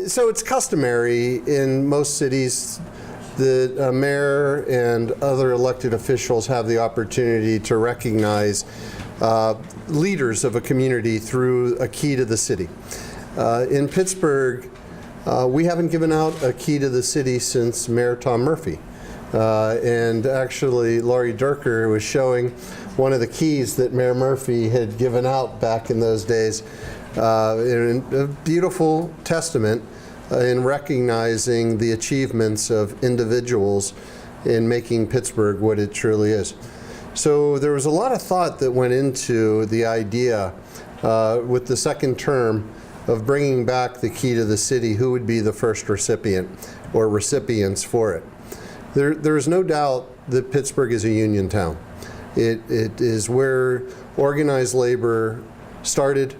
So it's customary in most cities that a mayor and other elected officials have the opportunity to recognize leaders of a community through a key to the city. In Pittsburgh, we haven't given out a key to the city since Mayor Tom Murphy. And actually, Laurie Durker was showing one of the keys that Mayor Murphy had given out back in those days. In a beautiful testament in recognizing the achievements of individuals in making Pittsburgh what it truly is. So there was a lot of thought that went into the idea with the second term of bringing back the key to the city, who would be the first recipient or recipients for it. There is no doubt that Pittsburgh is a union town. It is where organized labor started.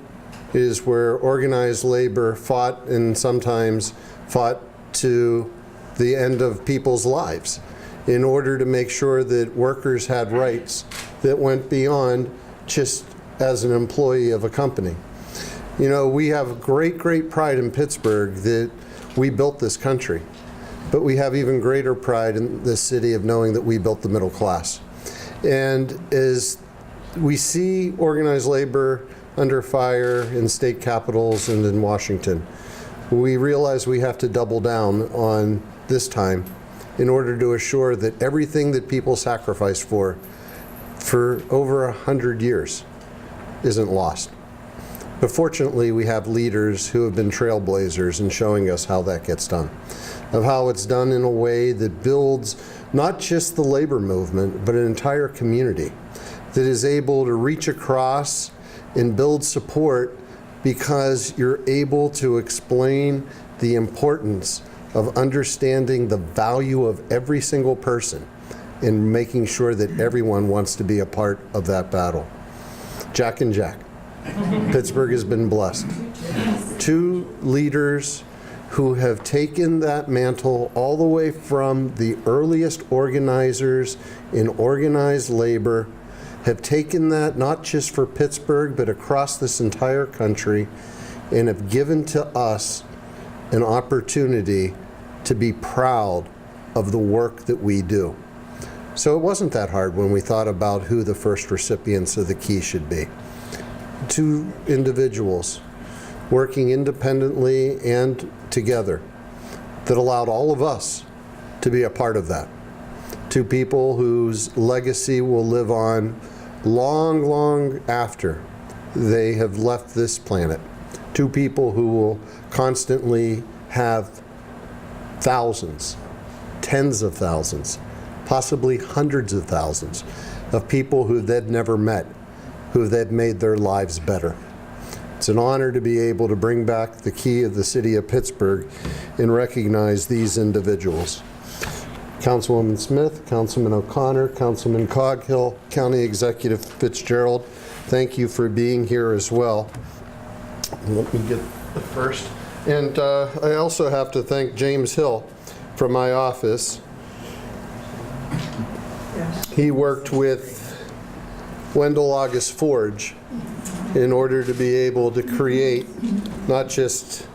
It is where organized labor fought, and sometimes fought to the end of people's lives in order to make sure that workers had rights that went beyond just as an employee of a company. You know, we have great pride in Pittsburgh that we built this country, but we have even greater pride in this city of knowing that we built the middle class. And as we see organized labor under fire in state capitals and in Washington, we realize we have to double down on this time in order to assure that everything that people sacrificed for over 100 years isn't lost. But fortunately, we have leaders who have been trailblazers in showing us how that gets done, of how it's done in a way that builds not just the labor movement, but an entire community that is able to reach across and build support because you're able to explain the importance of understanding the value of every single person and making sure that everyone wants to be a part of that battle. Jack and Jack. Pittsburgh has been blessed. Two leaders who have taken that mantle all the way from the earliest organizers in organized labor, have taken that not just for Pittsburgh, but across this entire country, and have given to us an opportunity to be proud of the work that we do. So it wasn't that hard when we thought about who the first recipients of the key should be. Two individuals working independently and together that allowed all of us to be a part of that. Two people whose legacy will live on long after they have left this planet. Two people who will constantly have thousands, tens of thousands, possibly hundreds of thousands of people who they'd never met, who they'd made their lives better. It's an honor to be able to bring back the key of the city of Pittsburgh and recognize these individuals. Councilwoman Smith, Councilman O'Connor, Councilman Coghill, County Executive Fitzgerald, thank you for being here as well. Let me get the first. And I also have to thank James Hill from my office. He worked with Wendell August Forge in order to be able to create not just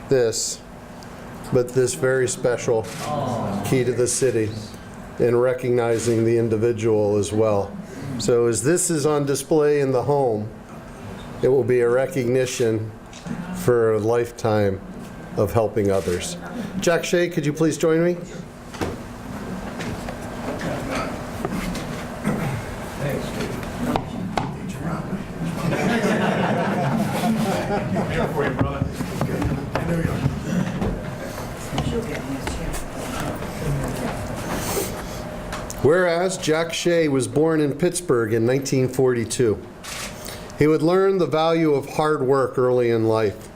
this, but this very special key to the city, and recognizing the individual as well. So as this is on display in the home, it will be a recognition for a lifetime of helping others. Jack Shea, could you please join me? Whereas Jack Shea was born in Pittsburgh in 1942. He would learn the value of hard work early in life.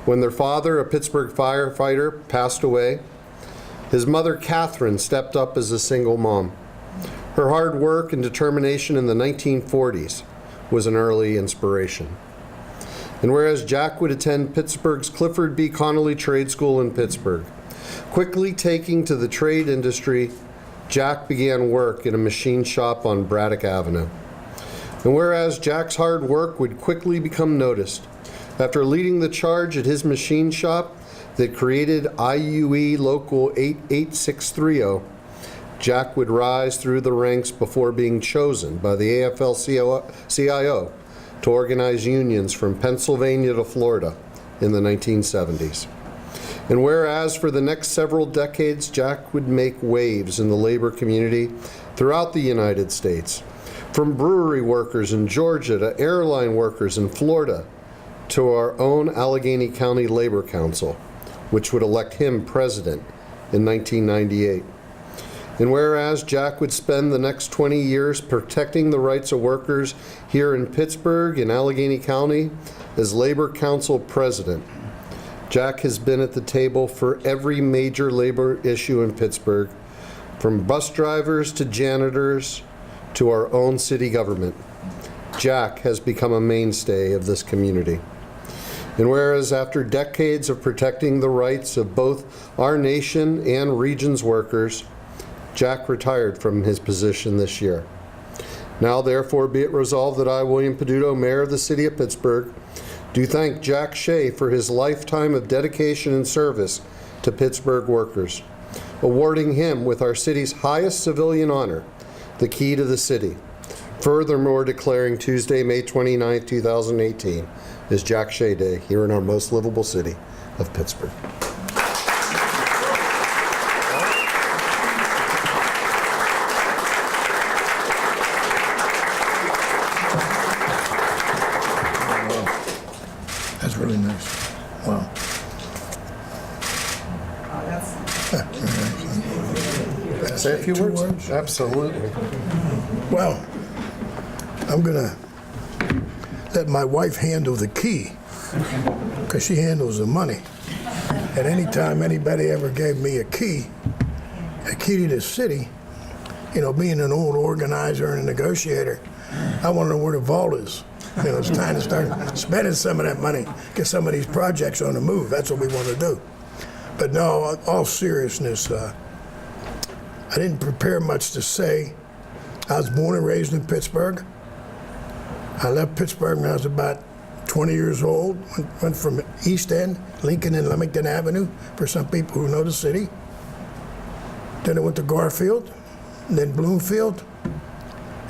When their father, a Pittsburgh firefighter, passed away, his mother, Catherine, stepped up as a single mom. Her hard work and determination in the 1940s was an early inspiration. And whereas Jack would attend Pittsburgh's Clifford B. Connolly Trade School in Pittsburgh, quickly taking to the trade industry, Jack began work in a machine shop on Braddock Avenue. And whereas Jack's hard work would quickly become noticed, after leading the charge at his machine shop, that created IUE Local 88630, Jack would rise through the ranks before being chosen by the AFL-CIO to organize unions from Pennsylvania to Florida in the 1970s. And whereas for the next several decades, Jack would make waves in the labor community throughout the United States, from brewery workers in Georgia to airline workers in Florida to our own Allegheny County Labor Council, which would elect him president in 1998. And whereas Jack would spend the next 20 years protecting the rights of workers here in Pittsburgh and Allegheny County as Labor Council president, Jack has been at the table for every major labor issue in Pittsburgh, from bus drivers to janitors to our own city government. Jack has become a mainstay of this community. And whereas after decades of protecting the rights of both our nation and region's workers, Jack retired from his position this year. Now therefore be it resolved that I, William Peduto, Mayor of the City of Pittsburgh, do thank Jack Shea for his lifetime of dedication and service to Pittsburgh workers, awarding him with our city's highest civilian honor, the Key to the City. Furthermore, declaring Tuesday, May 29, 2018, is Jack Shea Day here in our most livable city of Pittsburgh. That's really nice. Wow. Say a few words? Absolutely. Well, I'm gonna let my wife handle the key, because she handles the money. And anytime anybody ever gave me a key to the city, you know, being an old organizer and a negotiator, I want to know where the vault is. You know, it's time to start spending some of that money, get some of these projects on the move. That's what we want to do. But no, all seriousness, I didn't prepare much to say. I was born and raised in Pittsburgh. I left Pittsburgh when I was about 20 years old. Went from East End, Lincoln and Leamington Avenue, for some people who know the city. Then I went to Garfield, and then Bloomfield,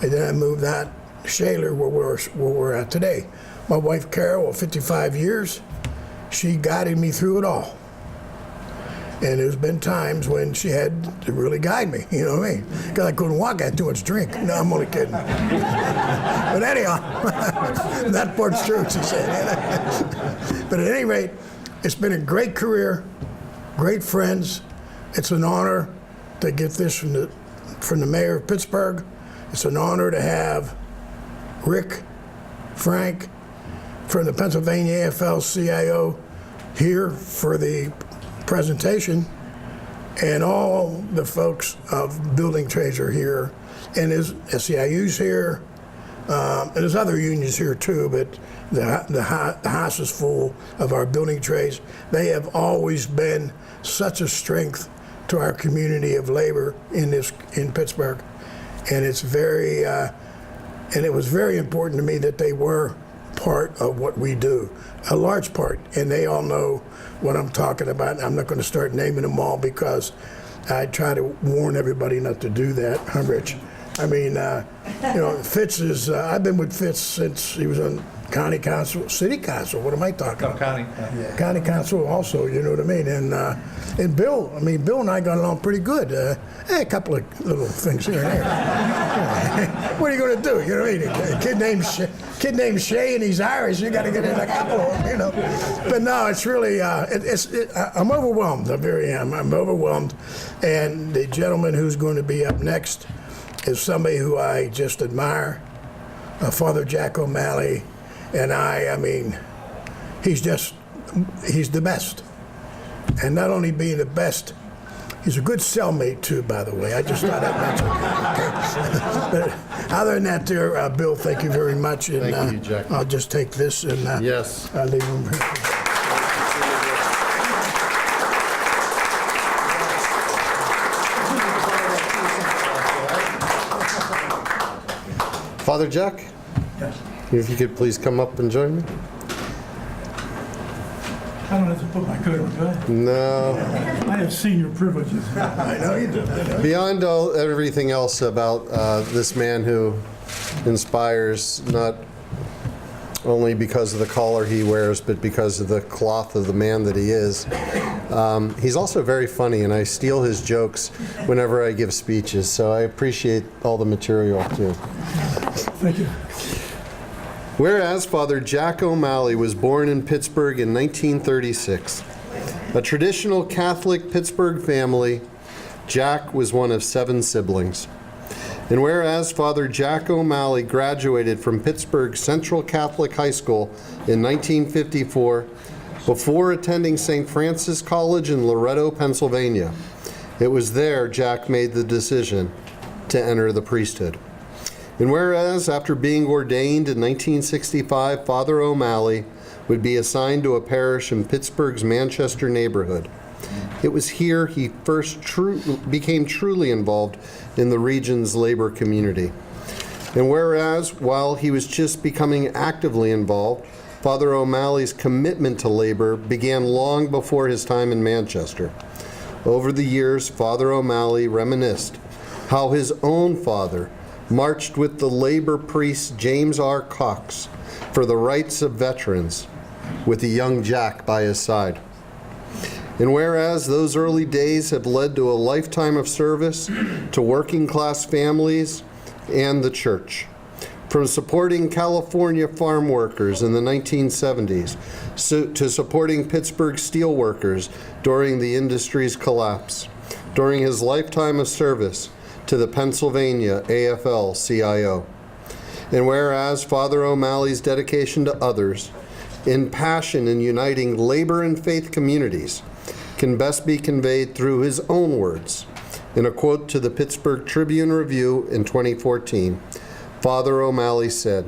and then I moved out Shaler, where we're at today. My wife Carol, of 55 years, she guided me through it all. And there's been times when she had to really guide me, you know what I mean? Because I couldn't walk, I had too much drink. No, I'm only kidding. But anyhow, that part's true, she said. But at any rate, it's been a great career, great friends. It's an honor to get this from the mayor of Pittsburgh. It's an honor to have Rick, Frank, from the Pennsylvania AFL-CIO here for the presentation, and all the folks of building trades are here, and there's SEIU's here, and there's other unions here too, but the house is full of our building trades. They have always been such a strength to our community of labor in Pittsburgh, and it's very and it was very important to me that they were part of what we do, a large part, and they all know what I'm talking about. I'm not going to start naming them all because I try to warn everybody not to do that. I'm Rich. I mean, you know, Fitz is, I've been with Fitz since he was on county council, city council, what am I talking about? County. Yeah. County council also, you know what I mean? And Bill, Bill and I got along pretty good. A couple of little things here and there. What are you going to do? You know what I mean? A kid named Shay and he's Irish, you got to get in a couple of them, you know? But no, it's really, I'm overwhelmed, I really am. I'm overwhelmed. And the gentleman who's going to be up next is somebody who I just admire, Father Jack O'Malley. And I mean, he's the best. And not only being the best, he's a good cellmate too, by the way. I just thought I'd mention. But other than that there, Bill, thank you very much. And, thank you, Jack. I'll just take this and yes. leave room here. Father Jack? Yes. If you could please come up and join me. I don't have to put my coat on, do I? No. I have senior privileges. I know you do. I know. Beyond everything else about this man who inspires, not only because of the collar he wears, but because of the cloth of the man that he is, he's also very funny, and I steal his jokes whenever I give speeches, so I appreciate all the material, too. Thank you. Whereas Father Jack O'Malley was born in Pittsburgh in 1936, a traditional Catholic Pittsburgh family, Jack was one of 7 siblings. And whereas Father Jack O'Malley graduated from Pittsburgh Central Catholic High School in 1954, before attending St. Francis College in Loretto, Pennsylvania, it was there Jack made the decision to enter the priesthood. And whereas, after being ordained in 1965, Father O'Malley would be assigned to a parish in Pittsburgh's Manchester neighborhood, it was here he first became truly involved in the region's labor community. And whereas, while he was just becoming actively involved, Father O'Malley's commitment to labor began long before his time in Manchester. Over the years, Father O'Malley reminisced how his own father marched with the labor priest James R. Cox for the rights of veterans, with a young Jack by his side. And whereas those early days have led to a lifetime of service to working class families and the church, from supporting California farm workers in the 1970s to supporting Pittsburgh steel workers during the industry's collapse, during his lifetime of service to the Pennsylvania AFL-CIO. And whereas Father O'Malley's dedication to others, in passion in uniting labor and faith communities, can best be conveyed through his own words. In a quote to the Pittsburgh Tribune Review in 2014, Father O'Malley said,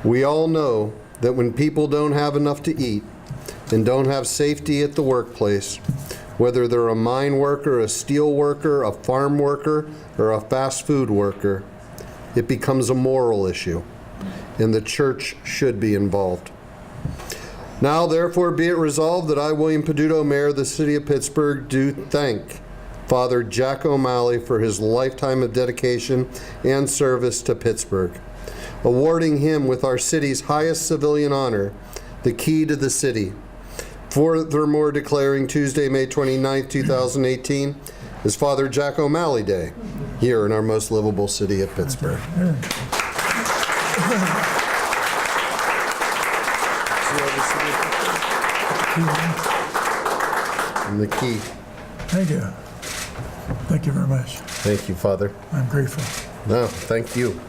"We all know that when people don't have enough to eat and don't have safety at the workplace, whether they're a mine worker, a steel worker, a farm worker, or a fast food worker, it becomes a moral issue, and the church should be involved. Now, therefore, be it resolved that I, William Peduto, Mayor of the City of Pittsburgh, do thank Father Jack O'Malley for his lifetime of dedication and service to Pittsburgh, awarding him with our city's highest civilian honor, the key to the city. Furthermore, declaring Tuesday, May 29, 2018, is Father Jack O'Malley Day here in our most livable city of Pittsburgh." And the key. Thank you. Thank you very much. Thank you, Father. I'm grateful. No, thank you.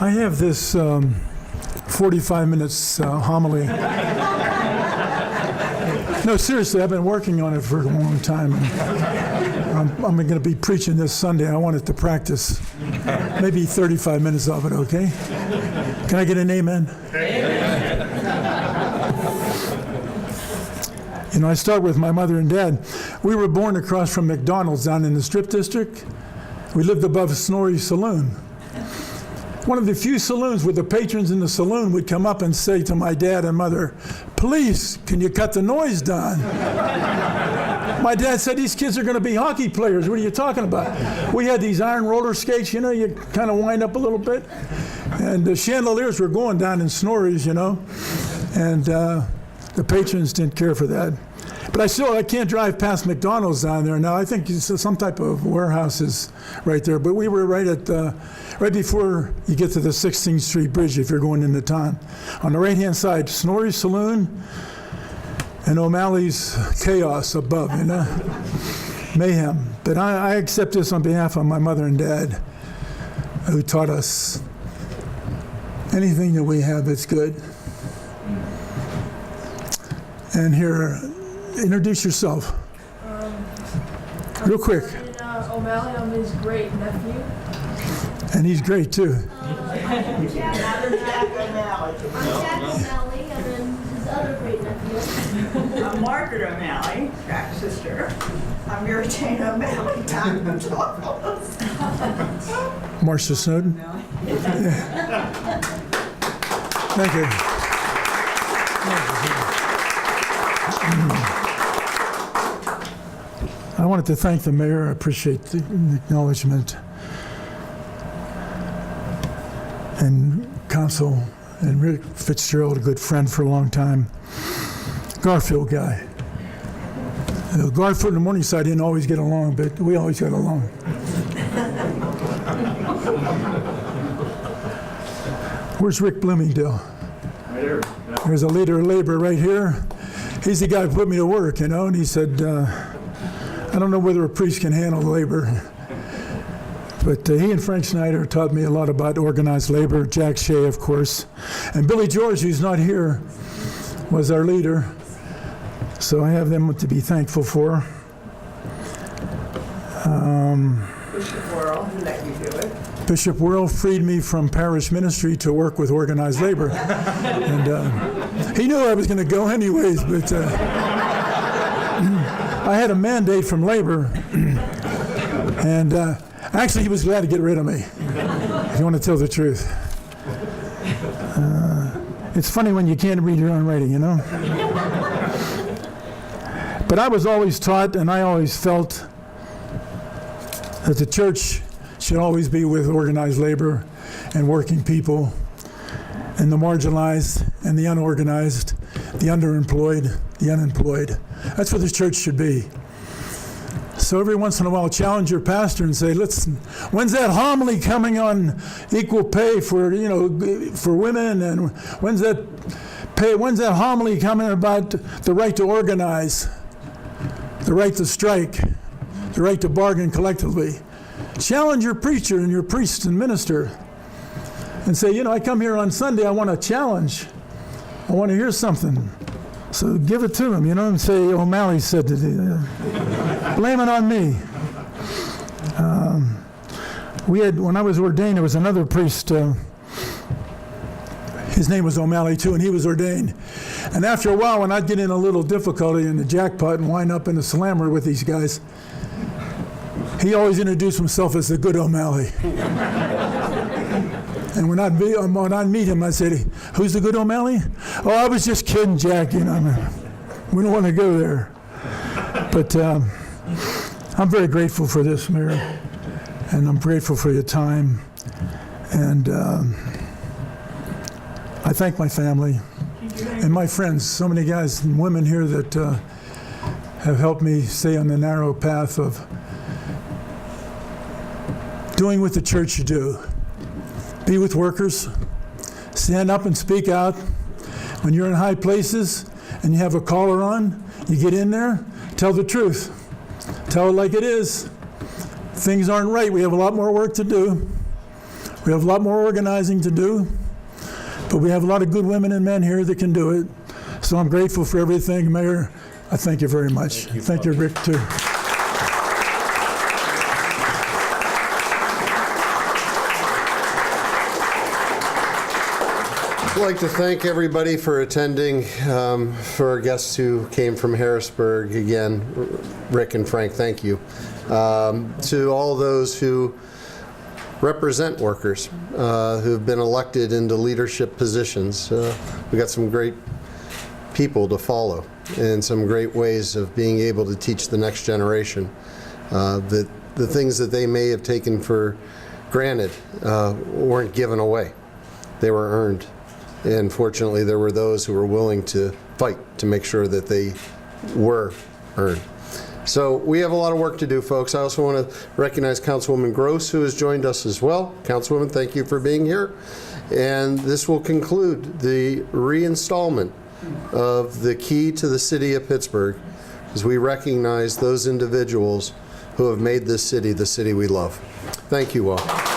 I have this 45 minutes homily. No, seriously, I've been working on it for a long time. And I'm going to be preaching this Sunday. I wanted to practice maybe 35 minutes of it, okay? Can I get an amen? You know, I start with my mother and dad. We were born across from McDonald's down in the Strip District. We lived above Snorri's Saloon. One of the few saloons where the patrons in the saloon would come up and say to my dad and mother, "Please, can you cut the noise down?" My dad said, "These kids are going to be hockey players. What are you talking about?" We had these iron roller skates, you know, you kind of wind up a little bit. And the chandeliers were going down in Snorri's, you know. And the patrons didn't care for that. But I can't drive past McDonald's down there now. I think it's some type of warehouse is right there. But we were right before you get to the 16th Street Bridge if you're going into town. On the right-hand side, Snorri's Saloon and O'Malley's Chaos above, you know, mayhem. But I accept this on behalf of my mother and dad, who taught us anything that we have, it's good. And here, introduce yourself. Real quick. O'Malley, I'm his great nephew. And he's great too. I'm Jack O'Malley, and then his other great nephew. I'm Margaret O'Malley, Jack's sister. I'm Mary Jane O'Malley. Marcia Snowden. Yeah. Thank you. I wanted to thank the mayor. I appreciate the acknowledgement. And council, and Rick Fitzgerald, a good friend for a long time. Garfield guy. Garfield and Morningside didn't always get along, but we always got along. Where's Rick Bloomingdale? Right here. There's a leader of labor right here. He's the guy who put me to work, you know, and he said, I don't know whether a priest can handle labor. But he and Frank Schneider taught me a lot about organized labor. Jack Shea, of course. And Billy George, who's not here, was our leader. So I have them to be thankful for. Bishop Worrell, who let you do it. Bishop Worrell freed me from parish ministry to work with organized labor. And he knew I was going to go anyways, but I had a mandate from labor. And actually, he was glad to get rid of me, if you want to tell the truth. It's funny when you can't read your own writing, you know? But I was always taught, and I always felt that the church should always be with organized labor and working people and the marginalized and the unorganized, the underemployed, the unemployed. That's what the church should be. So every once in a while, challenge your pastor and say, "Listen, when's that homily coming on equal pay for, you know, for women? And when's that homily coming about the right to organize, the right to strike, the right to bargain collectively?" Challenge your preacher and your priest and minister and say, "You know, I come here on Sunday, I want a challenge. I want to hear something." So give it to him, you know, and say, "O'Malley said to blame it on me." When I was ordained, there was another priest. His name was O'Malley too, and he was ordained. And after a while, when I'd get in a little difficulty in the jackpot and wind up in the slammer with these guys, he always introduced himself as the good O'Malley. And when I'd meet him, I'd say, "Who's the good O'Malley?" "Oh, I was just kidding, Jack. You know, we don't want to go there." But I'm very grateful for this, Mayor, and I'm grateful for your time. And I thank my family and my friends, so many guys and women here that have helped me stay on the narrow path of doing what the church should do. Be with workers, stand up and speak out. When you're in high places and you have a collar on, you get in there, tell the truth. Tell it like it is. Things aren't right. We have a lot more work to do. We have a lot more organizing to do. But we have a lot of good women and men here that can do it. So I'm grateful for everything, Mayor. I thank you very much. Thank you, Rick, too. I'd like to thank everybody for attending. For our guests who came from Harrisburg, again, Rick and Frank, thank you. To all those who represent workers, who've been elected into leadership positions. We got some great people to follow and some great ways of being able to teach the next generation that the things that they may have taken for granted weren't given away. They were earned. And fortunately, there were those who were willing to fight to make sure that they were earned. So we have a lot of work to do, folks. I also want to recognize Councilwoman Gross, who has joined us as well. Councilwoman, thank you for being here. And this will conclude the reinstallment of the key to the city of Pittsburgh, as we recognize those individuals who have made this city the city we love. Thank you all.